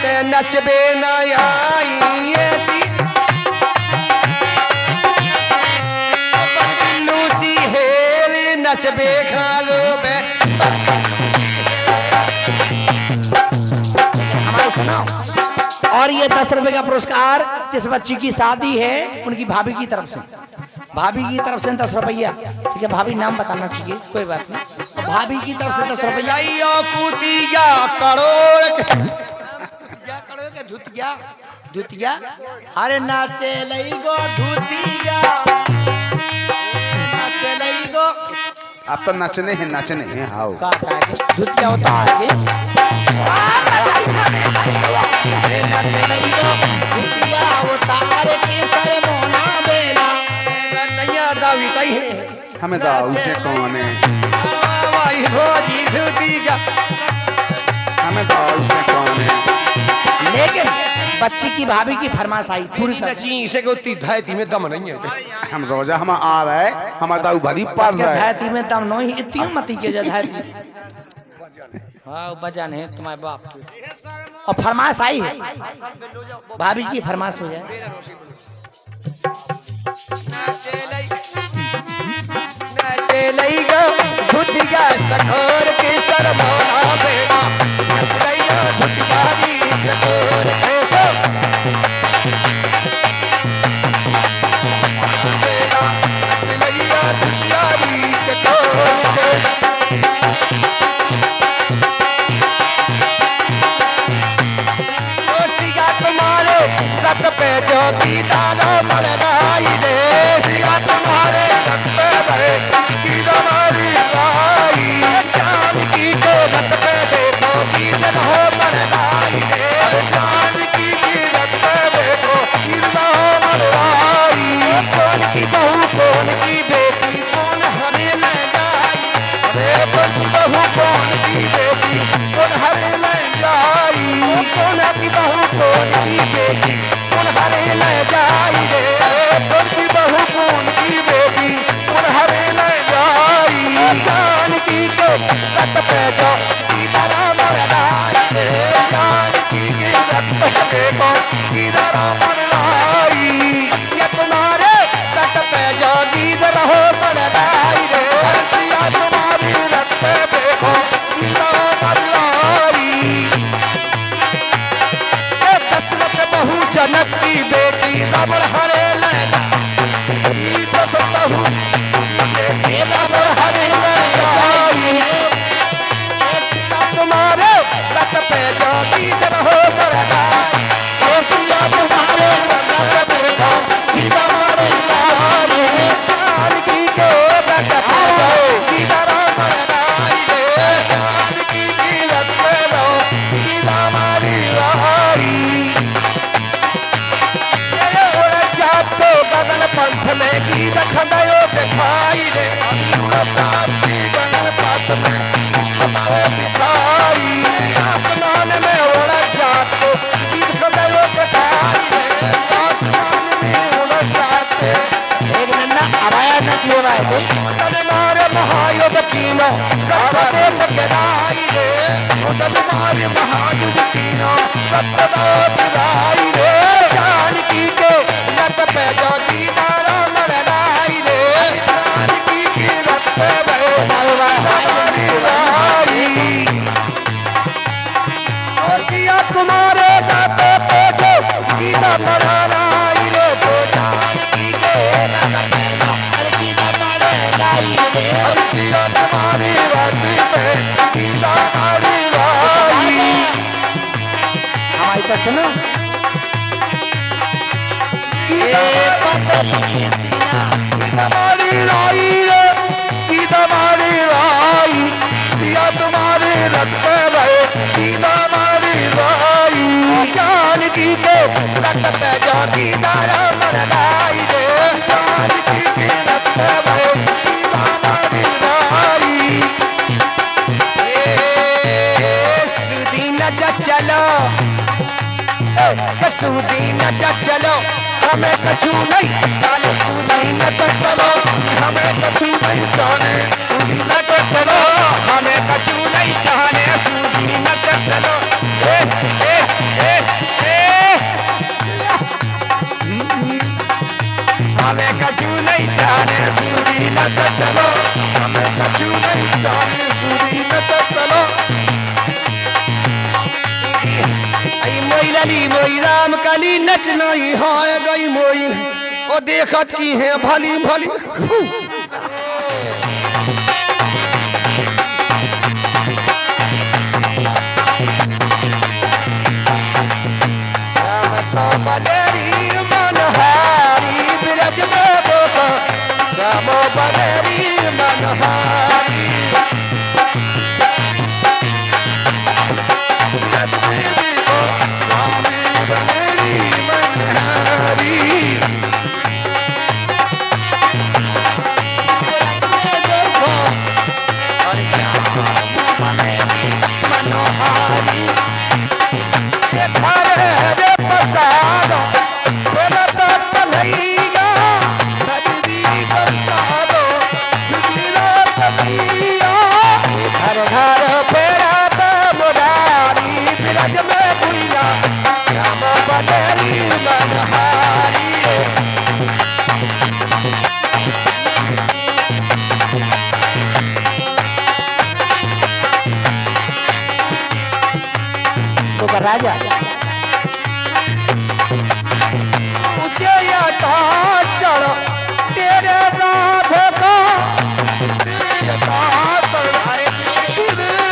ते नचबे न आई Lucy hello नचबे खालो बे। हमारे सुनो। और ये 10 रुपए का पुरस्कार जिस बच्ची की शादी है उनकी भाभी की तरफ से, भाभी की तरफ से 10 रुपया। ठीक है, भाभी नाम बताना चाहिए, कोई बात नहीं। भाभी की तरफ से 10 रुपया। कूतिया करोड़ के धुतिया धुतिया, अरे नाचे लई गो धुतिया, नाचे लई गो। आप तो नचने हैं आओ। धुतिया होता है नाचे लई गो धुतिया उतार के सर मोना बेला। नैया दावी तई है हमें दाऊ से कौन है, भाई भोजी धुतिया हमें दाऊ से कौन है। लेकिन बच्ची की भाभी की फरमाइश आई पूरी कर। ची से को ती धायती में दम नहीं है। हम रोजा हम आ रहा है, हमारा दाऊ भरी पड़ रहा है। धायती में दम नहीं, इतनी मती के धायती। हाँ बजा नहीं तुम्हारे बाप की। और फरमाइश आई है, भाभी की फरमाइश हो जाए। नाचे लई गो धुतिया सखोर के सर मोना बेड़ा लइया धुतिया दी सखोर के सर बेड़ा लइया धुतिया दी सखोर के ओसिया तुम्हारे रत पे जो दीदाना मरदाई दे सिया तुम्हारे रत पे भरे दीदारी आई जान की को रत पे देखो दीदन हो मरदाई दे जान की रत पे देखो दीदन हो मरदाई कौन की बहू कौन की बेटी कौन हरे ले जाई अरे कौन की बहू कौन की बेटी कौन हरे ले जाई कौन की बहू कौन की बेटी कौन हरे ले जाई रे कौन की बहू कौन की बेटी कौन हरे ले जाई जान की को रत पे जो दीदारा मरदाई रे जान की रत पे देखो दीदारा मरदाई ये तुम्हारे रत पे जो दीदारा हो मरदाई रे सिया तुम्हारी रत पे देखो दीदारा मरदाई बहू जनक की बेटी रमण हरे लैला बहू रमण हरे तुम्हारे रत पे जो दीदन हो मरदाई तुम्हारे रत पे जो दीदन हो मरदाई जान की के रत पे जो दीदन हो मरदाई जान की रत पे जो दीदन हमारी रहाई बगल पंथ में गीत खंडयो दिखाई रे बगल पंथ में हमारे दिखाई आसमान में उड़ जात को गीत खंडयो दिखाई रे आसमान में उड़ जाते एक नन्ना आवाया नच हो रहा है तन मारे महायुद्ध तीनों रत्ते तकराई रे तन मारे महायुद्ध तीनों रत्ते तकराई रे जान की के रत पे जो दीदारा मरदाई रे जान की रत पे हमारी राई और किया तुम्हारे रत पे जो दीदा मरदाई रे तो जान की के रत पे दीदा मरदाई रे और किया तुम्हारी रत पे दीदा हमारी राई। हमारी तो सुनो तुम्हारी राई रे तुम्हारी राई सिया तुम्हारी रत पे रहे तुम्हारी राई जान की के रत पे जो दीदारा मरदाई रे जान की रत पे रहे तुम्हारी राई सुदी न चलो सुदी न चलो हमें कछु नहीं जाने सुधी न तो चलो हमें कछु नहीं जाने सुधी न तो चलो हमें कछु नहीं जाने सुधी न तो चलो ए ए ए चलो हमें कछु नहीं चाहिए सूरी न तो चलो मोई लाली मोई राम काली नच नहीं हार गई मोई ओ देखत की है भली भली राम तो बलेरी मनहारी बिरज में बोका राम बलेरी मनहारी स्वामी बलेरी मनहारी और श्याम बलेरी मनोहारी ये थारे रे प्रसाद तेरा तो कन्हैया नजरी बरसादो जुगिरा कन्हैया घर घर फेरा तो मुरारी बिरज में भुइया राम बलेरी मनहारी तो का राजा ऊंचे चढ़ तेरे राध का तेरे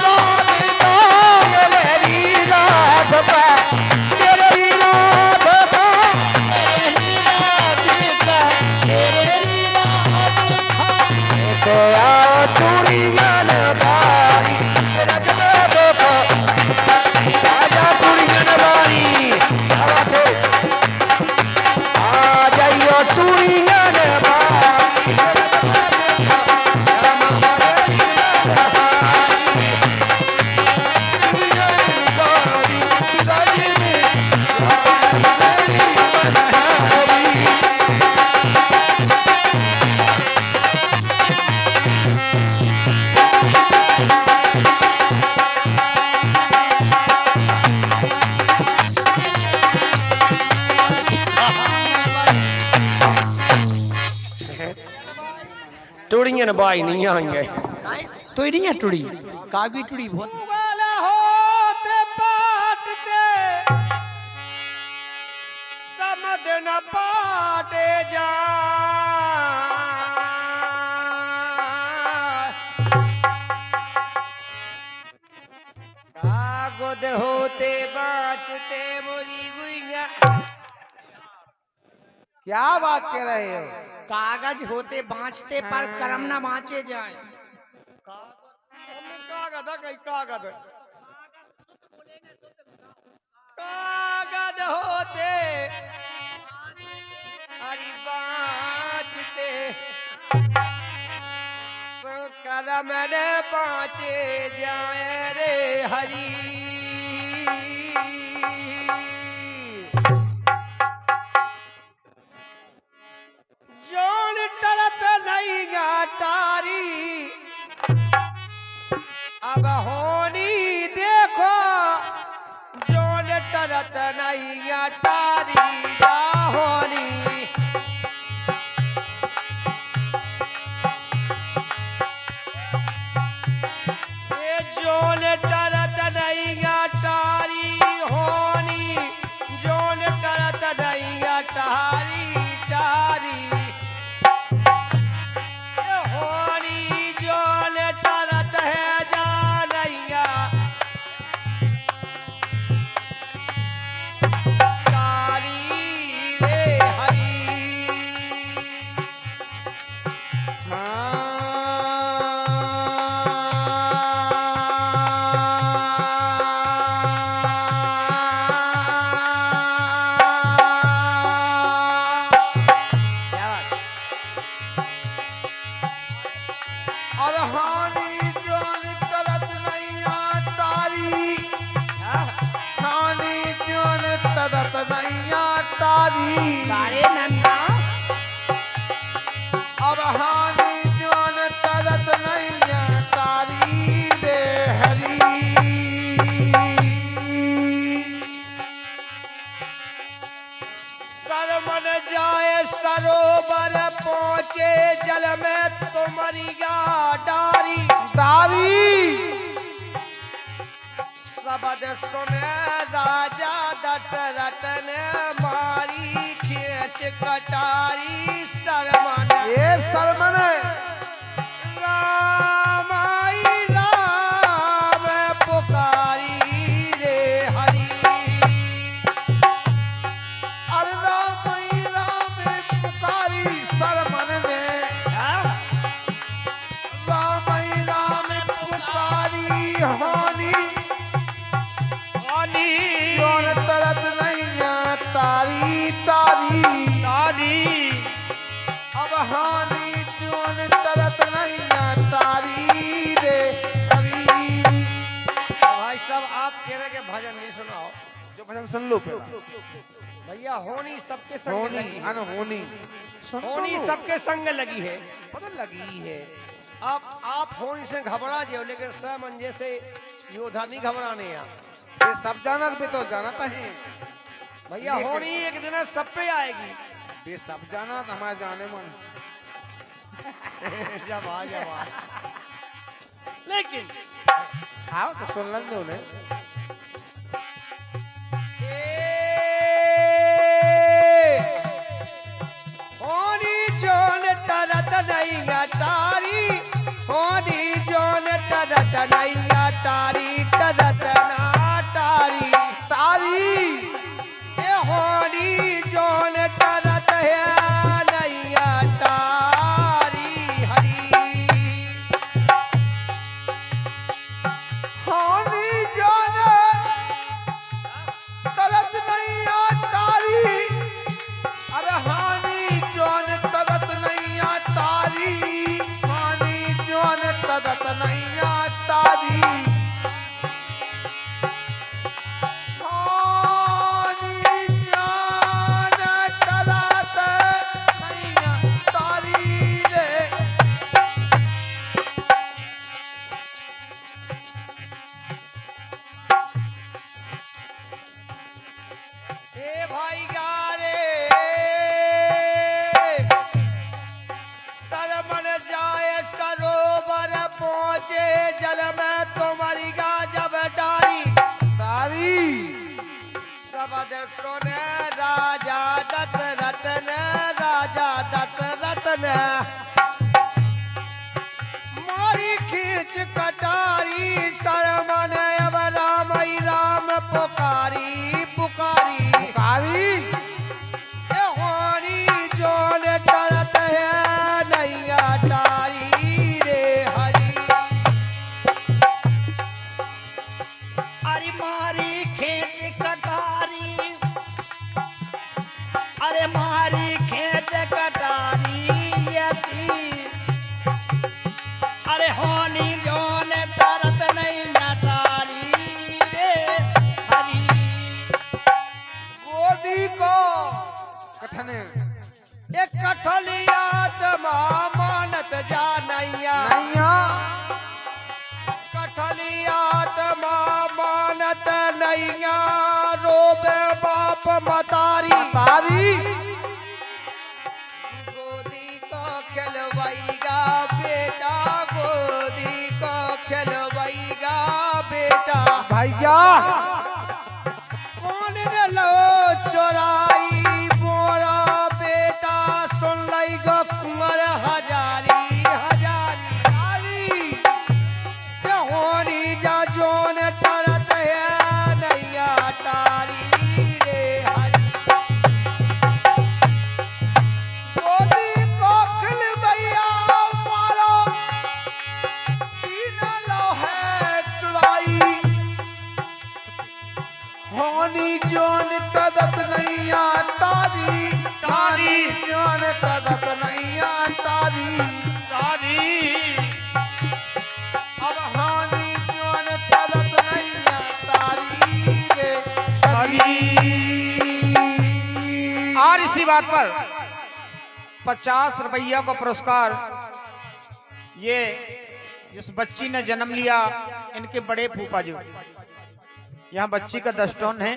राध का मेरी राध का तेरी राध का तो आओ चूड़ियां नवारी रज में देखो राजा चूड़ियां नवारी हवा से आ जाइयो चूड़ियां नवारी टुड़ियां बाई नहीं आई है तो ही नहीं है टुड़ी कागी टुड़ी बहुत वाला होते पाटते समझ न पाटे जा कागज होते बाँचते मोरी गुइया क्या बात कह रहे हो कागज होते बाँचते पर कर्म न बाँचे जाए कागज है कहीं कागज कागज होते हरि बाँचते सो कर्म न बाँचे जाए रे हरि जोन टरत नहीं गाटारी अब होनी देखो जोन टरत नहीं गाटारी जा होनी ये जोन टरत नहीं गाटारी होनी जोन टरत नहीं गाटारी टारी होनी जोन टरत है जानैया तारी रे हरी और हानि जोन तरत नैया तारी हानि जोन तरत नैया तारी सारे नन्ना अब हानि जोन तरत नैया तारी रे हरी सरमन जाए सरोवर पहुँचे जल में तुमरिया डारी शब्द सुने राजा दशरथ ने मारी खींच कटारी शर्मन ये शर्मन राम आई राम पुकारी रे हरि अरे राम पुकारी शर्मन ने राम पुकारी हानि जोन तरत नहीं तारी तारी अब हानि जोन तरत नहीं तारी रे हरी। भाई साहब आप कह रहे कि भजन नहीं सुनाओ जो भजन सुन लो पहला। भैया होनी सबके संग होनी लगी है। अनहोनी सुन तो होनी लो। सबके संग लगी है। बदल लगी है। अब आप होनी से घबरा जाओ लेकिन समंजस से योद्धा नहीं घबराने यहाँ ये सब जानत भी तो जानता है भैया लेकिन- होनी एक दिन सब पे आएगी ये सब जानत हमारे जाने मन जब आ लेकिन आओ तो सुन लेंगे उन्हें। होनी जोन तरत नहीं तारी होनी जोन तरत नहीं तारी तरत ना तारी तारी ये होनी जोन तरत है नहीं तारी हरी हानि जाने तरत नहीं तारी अरे हानि जोन तरत नहीं तारी हानि जोन तरत नहीं तारी हानि जोन तरत नहीं तारी रे। ए भाई गारे सरमन जाए सरोवर पहुँचे जल में तुम्हारी गा जब डारी तारी शब्द सुने राजा दशरथ ने मारी खींच कटारी शर्मन अब राम ही राम पुकारी तारी ए होनी जोन तरत है नैया तारी रे हरी अरे मारी खींच कटारी अरे मारी खींच कटारी ऐसी अरे होनी जोन तरत नहीं नटारी रे हरी गोदी को कठने एक कठलियात मानत जा नैया नैया कठलियात मानत नैया रोबे बाप मतारी तारी गोदी को खिलवाईगा बेटा गोदी को खिलवाईगा बेटा भैया कौन ने लो चोराई मोरा बेटा सुन लई गो कुंवर हजारी ये होनी जा जोन तरत है नैया तारी रे हरी गोदी को खिलवैया मारो तीन लो है चुराई होनी जोन तरत नैया तारी तारी जोन तरत नैया तारी अब हानि जोन तरत नैया तारी रे और इसी बात पर 50 रुपया का पुरस्कार ये जिस बच्ची ने जन्म लिया इनके बड़े फूफा जी यहाँ बच्ची का 10 टन है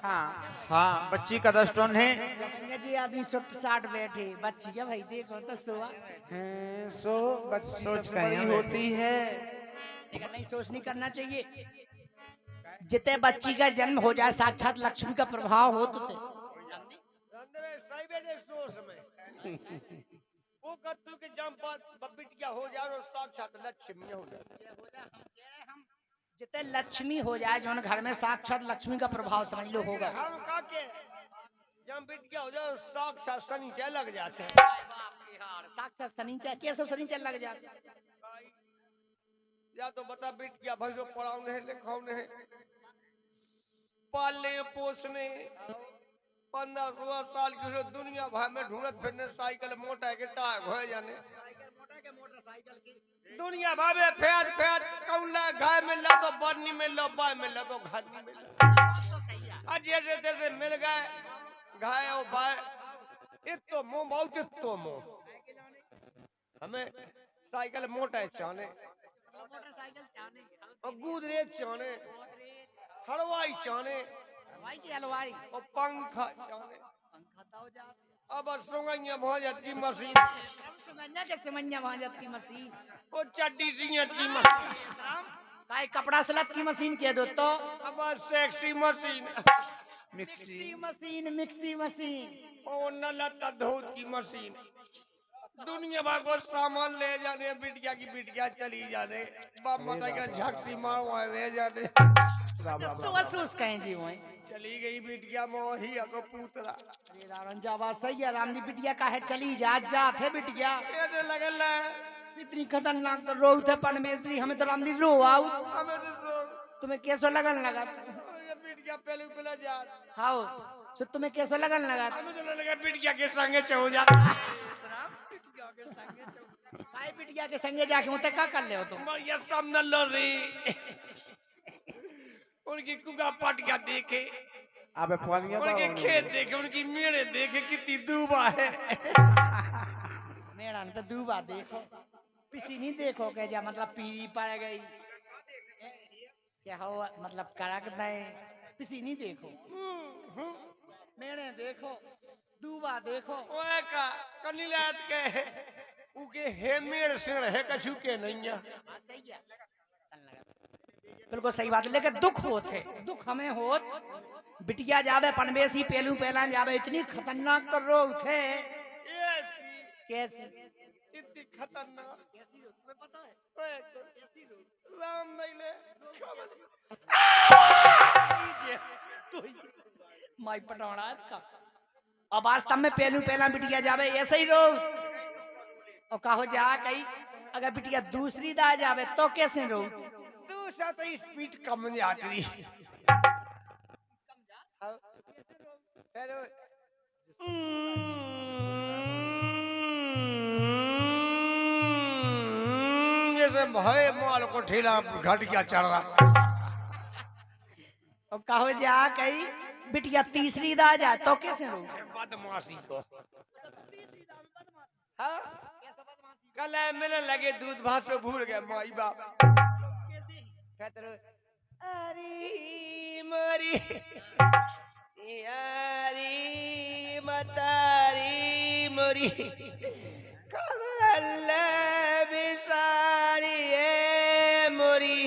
हाँ बच्ची का 10 टन है। जगंगा जी आदमी 60 बैठे, बच्ची का भाई देखो तो सोआ। सो बच्ची सोच सबसे कहीं बड़ी हमें। होती है। लेकिन नहीं सोच नहीं करना चाहिए। जितने बच्ची का जन्म हो जाए साक्षात लक्ष्मी का प्रभाव हो तो सही बेटे सोच में वो कद्दू के जम पर बिटिया हो जाए और साक्षात लक्ष्मी हो जाए। जितने लक्ष्मी हो जाए जो घर में साक्षात लक्ष्मी का प्रभाव समझ लो होगा। हम का के जब बिटिया हो जाए और साक्षात शनिचर लग जाते हैं। साक्षात शनिचर कैसे शनिचर लग जाते हैं? या तो बता बिटिया भैंसो पढ़ाओ है लिखाओ है पालने पोसने 15-16 साल की जो दुनिया भर में ढूंढत फिरने साइकिल मोटर के टायर हो जाने दुनिया भर में फेर फेर कौला गाय में ला तो बर्नी में लो बाय में ला तो घर नहीं मिला आज जैसे तैसे मिल गए गाय और बाय इतो मोह बहुत इतो मोह हमें साइकिल मोटर चाहने और गुदरेज चाहने हलवाई चाहने हलवाई और पंखा चाहने अब सुगैया भोजत की मशीन सुगन्या के सिमन्या भाजत की मशीन वो चड्डी सियत की मशीन काय कपड़ा सलत की मशीन कह दो तो अब सेक्सी मशीन मिक्सी मशीन और नलता धोत की मशीन दुनिया भर को सामान ले जाने बिटिया चली जाने बाप माता का झक्सी मार ले जाने सोच कहें जी वही चली गई बिटिया मोही को पूतरा अरे राम जावा सही है राम जी बिटिया का है चली जा थे बिटिया ऐसे लगल है इतनी खतरनाक तो रो थे परमेश्वरी हमें तो राम जी रो आओ हमें तो सो तुम्हें कैसे लगन लगा ये बिटिया पहले पहले जा हाओ तो तुम्हें कैसे लगन लगा हमें तो लगा बिटिया के संगे चहो जा काय बिटिया के संगे जाके मुझे क्या कर ले हो तुम ये सब न लो रे उनकी कुगा पटिया देखे अबे पानिया उनके खेत देखे उनकी मेड़े देखे कितनी दूबा है मेरा तो दूबा देखो पिसी नहीं देखो के जा मतलब पीरी पड़ गई क्या हो मतलब कड़क नहीं पिसी नहीं देखो मेरे देखो दूबा देखो ओए का कनीलात के उके हे मेड़ सेड़ है कछु के नहीं है सही है बिल्कुल सही बात है लेकिन दुख होते दुख हमें होत बिटिया जावे पनवेसी पेलू पेला जावे इतनी खतरनाक कर रो उठे ऐसी कैसी इतनी खतरनाक कैसी रो तुम्हें पता है ओए तो कैसी रो राम नहीं ले खबर तो माई पटौड़ा का अब वास्तव में पेलू पेला बिटिया जावे ऐसे ही रो और कहो जा कहीं अगर बिटिया दूसरी दा जावे तो कैसे रो दूसरा तो स्पीड कम जाती फिर जैसे भय माल को ठेला घट गया चढ़ रहा और कहो जा कहीं बिटिया तीसरी दा जा तो कैसे रो बदमाशी को हाँ कल मिलने लगे दूध भात से भूल गए माई बाप कहते रहो, अरे मरी यारी मतारी मरी कमल बिसारी है मोरी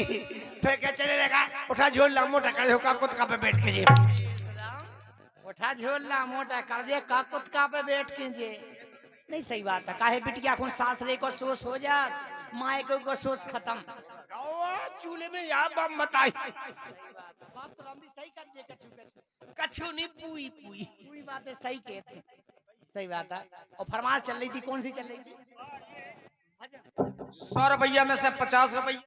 फिर क्या चले लगा उठा झोल ला मोटा कर का कुत्ता पे बैठ के जी उठा झोलना मोटा कर दे का कुत्ता पे बैठ के जे नहीं सही बात है काहे बिटिया को सासरे को सोच हो जा माए को सोच खत्म चूल्हे में यहाँ बम बताई बात तो रामजी सही कर जे कछु कछु नहीं पूई पूई पूरी बात है सही कहते सही बात है और फरमाइश चल रही थी कौन सी चल रही थी 100 रुपया में से 50 रुपया